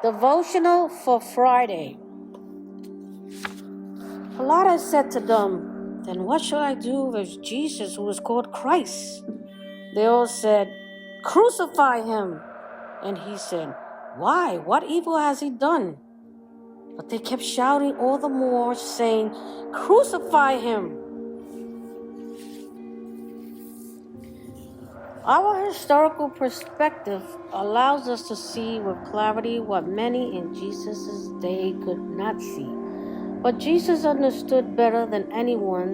Devotional for Friday. Pilate said to them, "Then what shall I do with Jesus who is called Christ?" They all said, "Crucify him." And he said, "Why? What evil has he done?" But they kept shouting all the more, saying, "Crucify him." Our historical perspective allows us to see with clarity what many in Jesus' day could not see. But Jesus understood better than anyone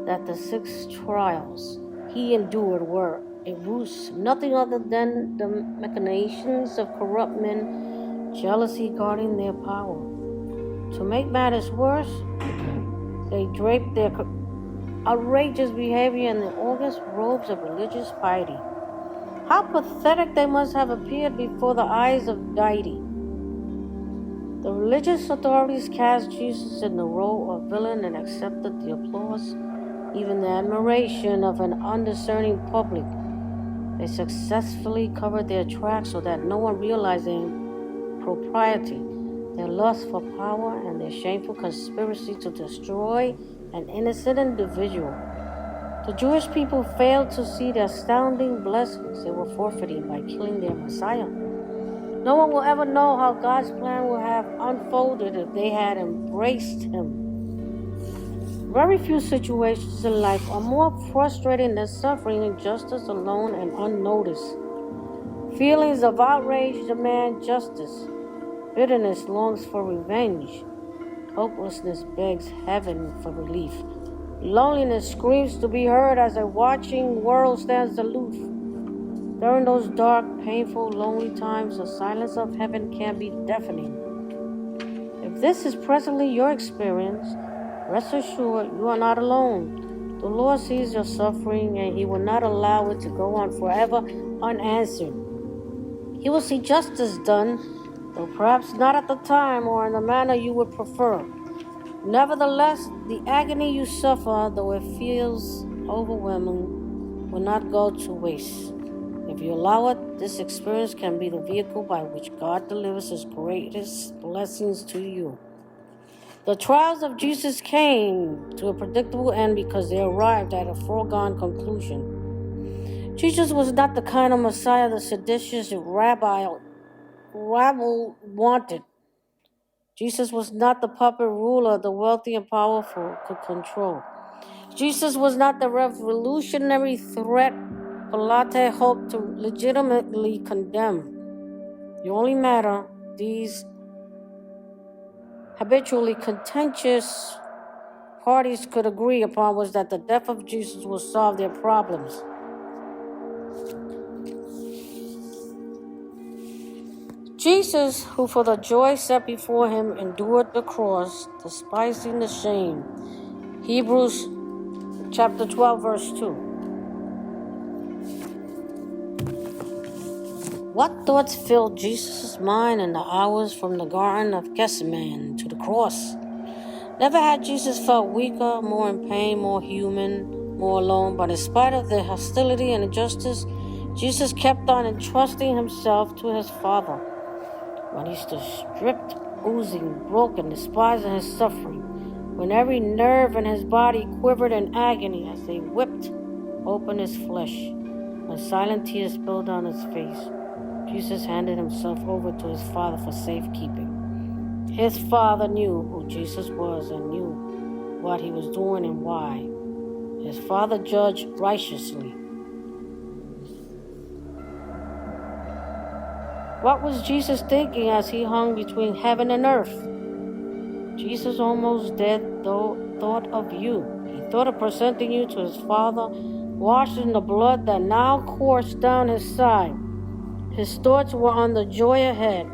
that the 6 trials he endured were a ruse, nothing other than the machinations of corrupt men, jealousy guarding their power. To make matters worse, they draped their outrageous behavior in the august robes of religious piety. How pathetic they must have appeared before the eyes of deity. The religious authorities cast Jesus in the role of villain and accepted the applause, even the admiration of an undiscerning public. They successfully covered their tracks so that no one realized their impropriety, their lust for power, and their shameful conspiracy to destroy an innocent individual. The Jewish people failed to see the astounding blessings they were forfeiting by killing their Messiah. No one will ever know how God's plan would have unfolded if they had embraced him. Very few situations in life are more frustrating than suffering injustice alone and unnoticed. Feelings of outrage demand justice. Bitterness longs for revenge. Hopelessness begs heaven for relief. Loneliness screams to be heard as a watching world stands aloof. During those dark, painful, lonely times, the silence of heaven can be deafening. If this is presently your experience, rest assured you are not alone. The Lord sees your suffering and he will not allow it to go on forever unanswered. He will see justice done, though perhaps not at the time or in the manner you would prefer. Nevertheless, the agony you suffer, though it feels overwhelming, will not go to waste. If you allow it, this experience can be the vehicle by which God delivers his greatest blessings to you. The trials of Jesus came to a predictable end because they arrived at a foregone conclusion. Jesus was not the kind of Messiah the seditious rabble wanted. Jesus was not the puppet ruler the wealthy and powerful could control. Jesus was not the revolutionary threat Pilate hoped to legitimately condemn. The only matter these habitually contentious parties could agree upon was that the death of Jesus would solve their problems. Jesus, who for the joy set before him endured the cross, despising the shame. Hebrews chapter 12, verse 2. What thoughts filled Jesus' mind in the hours from the Garden of Gethsemane to the cross? Never had Jesus felt weaker, more in pain, more human, more alone. But in spite of the hostility and injustice, Jesus kept on entrusting himself to his Father. When he stood stripped, oozing, broken, despising his suffering, when every nerve in his body quivered in agony as they whipped open his flesh, when silent tears spilled down his face, Jesus handed himself over to his Father for safekeeping. His Father knew who Jesus was and knew what he was doing and why. His Father judged righteously. What was Jesus thinking as he hung between heaven and earth? Jesus, almost dead, thought of you. He thought of presenting you to his Father, washed in the blood that now coursed down his side. His thoughts were on the joy ahead,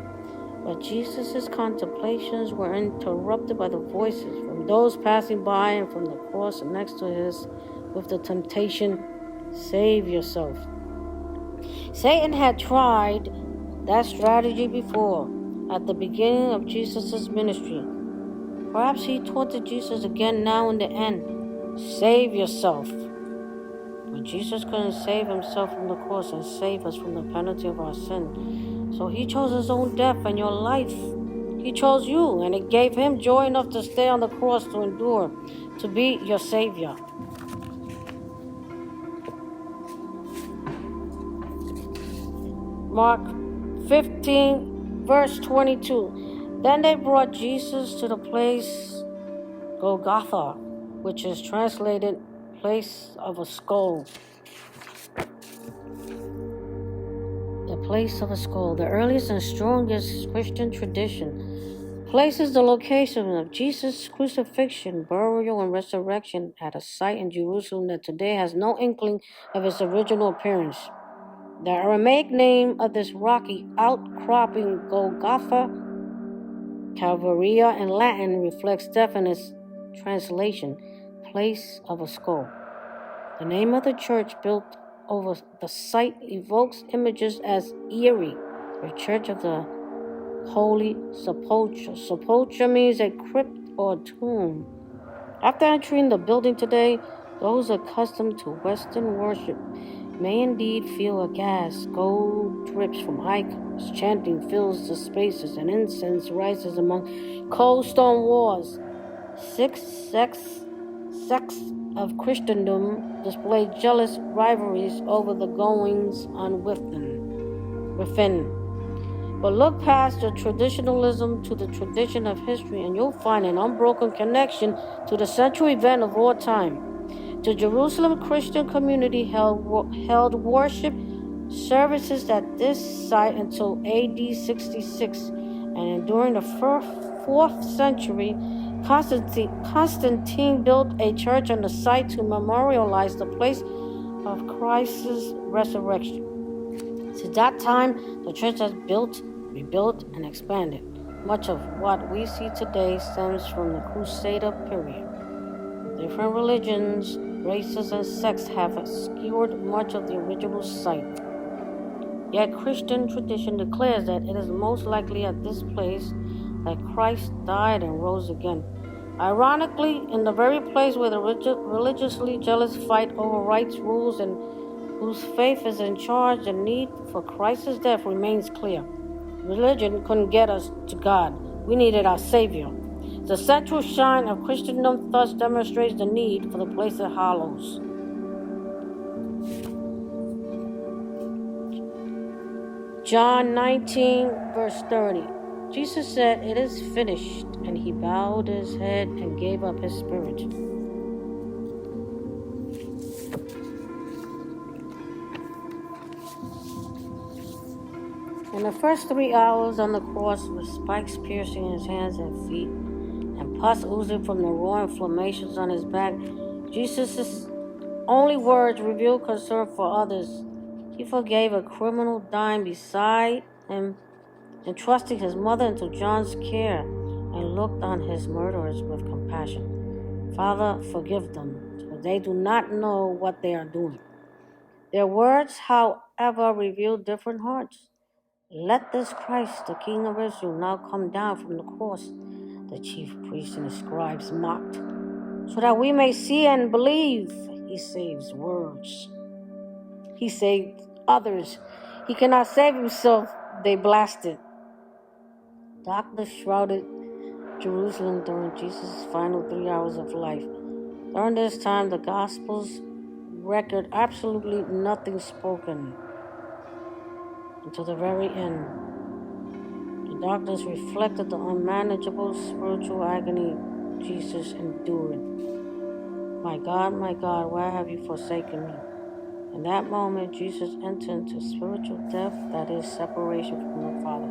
but Jesus' contemplations were interrupted by the voices from those passing by and from the cross next to his with the temptation, "Save yourself." Satan had tried that strategy before, at the beginning of Jesus' ministry. Perhaps he taunted Jesus again now in the end. "Save yourself." But Jesus couldn't save himself from the cross and save us from the penalty of our sin. So he chose his own death and your life. He chose you, and it gave him joy enough to stay on the cross, to endure, to be your Savior. Mark 15, verse 22. Then they brought Jesus to the place Golgotha, which is translated place of a skull. The place of a skull, the earliest and strongest Christian tradition, places the location of Jesus' crucifixion, burial, and resurrection at a site in Jerusalem that today has no inkling of its original appearance. The Aramaic name of this rocky outcropping, Golgotha, Calvaria in Latin, reflects definite translation, place of a skull. The name of the church built over the site evokes images as Erie, the Church of the Holy Sepulchre. Sepulchre means a crypt or tomb. After entering the building today, those accustomed to Western worship may indeed feel aghast. Gold drips from icons, chanting fills the spaces, and incense rises among cold stone walls. Six sects of Christendom display jealous rivalries over the goings on within. But look past the traditionalism to the tradition of history, and you'll find an unbroken connection to the central event of all time. The Jerusalem Christian community held worship services at this site until AD 66, and during the 4th century, Constantine built a church on the site to memorialize the place of Christ's resurrection. Since that time, the church has built, rebuilt, and expanded. Much of what we see today stems from the Crusader period. Different religions, races, and sects have obscured much of the original site. Yet Christian tradition declares that it is most likely at this place that Christ died and rose again. Ironically, in the very place where the religiously jealous fight over rights, rules, and whose faith is in charge, the need for Christ's death remains clear. Religion couldn't get us to God. We needed our Savior. The central shine of Christendom thus demonstrates the need for the place it hallows. John 19, verse 30. Jesus said, "It is finished," and he bowed his head and gave up his spirit. In the first 3 hours on the cross, with spikes piercing his hands and feet, and pus oozing from the raw inflammations on his back, Jesus' only words revealed concern for others. He forgave a criminal dying beside him, entrusting his mother into John's care, and looked on his murderers with compassion. "Father, forgive them, for they do not know what they are doing." Their words, however, revealed different hearts. "Let this Christ, the King of Israel, now come down from the cross," the chief priests and the scribes mocked, "so that we may see and believe." He saves words. He saved others. He cannot save himself, they blasted. Darkness shrouded Jerusalem during Jesus' final 3 hours of life. During this time, the Gospels record absolutely nothing spoken until the very end. The darkness reflected the unmanageable spiritual agony Jesus endured. My God, why have you forsaken me?" In that moment, Jesus entered into spiritual death, that is, separation from the Father.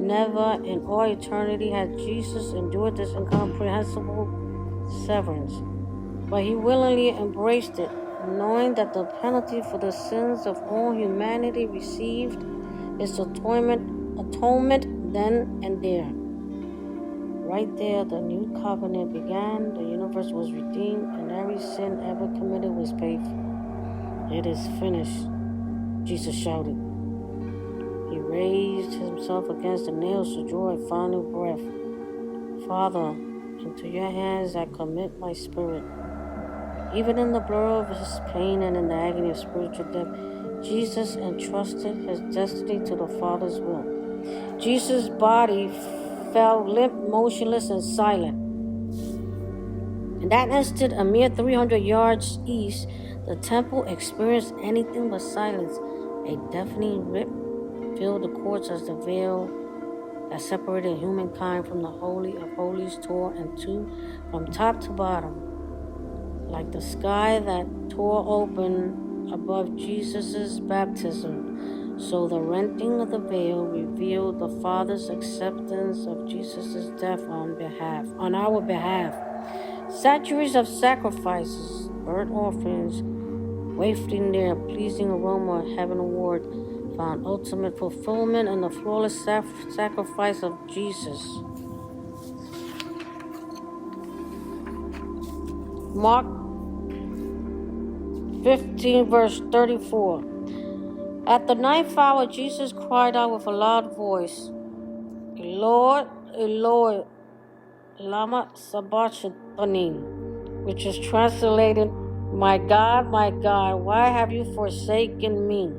Never in all eternity had Jesus endured this incomprehensible severance, but he willingly embraced it, knowing that the penalty for the sins of all humanity received its atonement then and there. Right there, the new covenant began, the universe was redeemed, and every sin ever committed was paid for. "It is finished," Jesus shouted. He raised himself against the nails to draw a final breath. "Father, into your hands I commit my spirit." Even in the blur of his pain and in the agony of spiritual death, Jesus entrusted his destiny to the Father's will. Jesus' body fell limp, motionless, and silent. In that instant, a mere 300 yards east, the temple experienced anything but silence. A deafening rip filled the courts as the veil that separated humankind from the Holy of Holies tore in two from top to bottom. Like the sky that tore open above Jesus' baptism, so the rending of the veil revealed the Father's acceptance of Jesus' death on our behalf. Centuries of sacrifices, burnt offerings, wafting their pleasing aroma heavenward, found ultimate fulfillment in the flawless sacrifice of Jesus. Mark 15, verse 34. At the 9th hour, Jesus cried out with a loud voice, Eloi, Eloi, lama sabachthani, which is translated, my God, why have you forsaken me?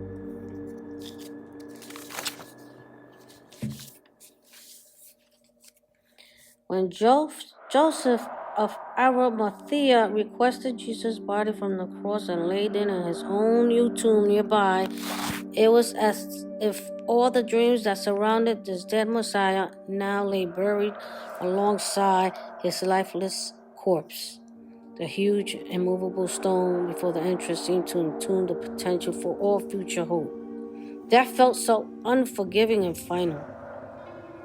When Joseph of Arimathea requested Jesus' body from the cross and laid it in his own new tomb nearby, it was as if all the dreams that surrounded this dead Messiah now lay buried alongside his lifeless corpse. The huge, immovable stone before the entrance seemed to entomb the potential for all future hope. Death felt so unforgiving and final.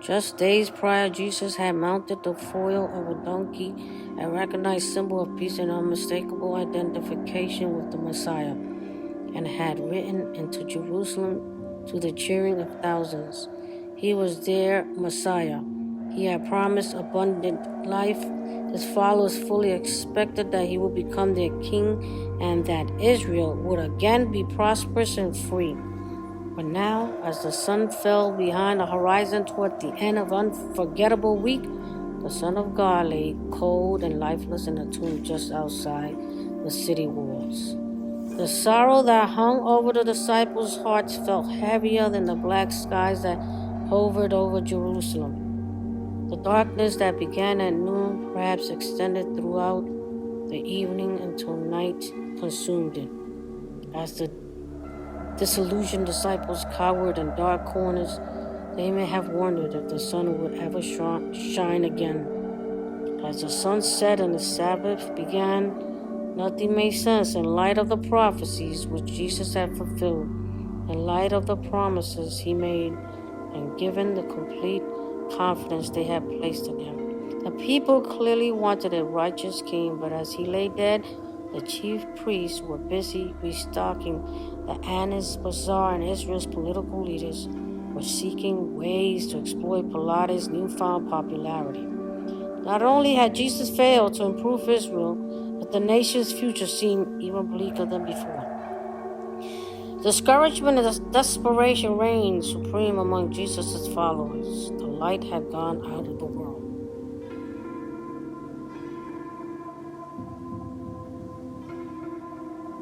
Just days prior, Jesus had mounted the foal of a donkey, a recognized symbol of peace and unmistakable identification with the Messiah, and had ridden into Jerusalem to the cheering of thousands. He was their Messiah. He had promised abundant life. His followers fully expected that he would become their king and that Israel would again be prosperous and free. But now, as the sun fell behind the horizon toward the end of an unforgettable week, the Son of God lay cold and lifeless in a tomb just outside the city walls. The sorrow that hung over the disciples' hearts felt heavier than the black skies that hovered over Jerusalem. The darkness that began at noon perhaps extended throughout the evening until night consumed it. As the disillusioned disciples cowered in dark corners, they may have wondered if the sun would ever shine again. As the sun set and the Sabbath began, nothing made sense in light of the prophecies which Jesus had fulfilled, in light of the promises he made, and given the complete confidence they had placed in him. The people clearly wanted a righteous king, but as he lay dead, the chief priests were busy restocking the Annas Bazaar, and Israel's political leaders were seeking ways to exploit Pilate's newfound popularity. Not only had Jesus failed to improve Israel, but the nation's future seemed even bleaker than before. Discouragement and desperation reigned supreme among Jesus' followers. The light had gone out of the world.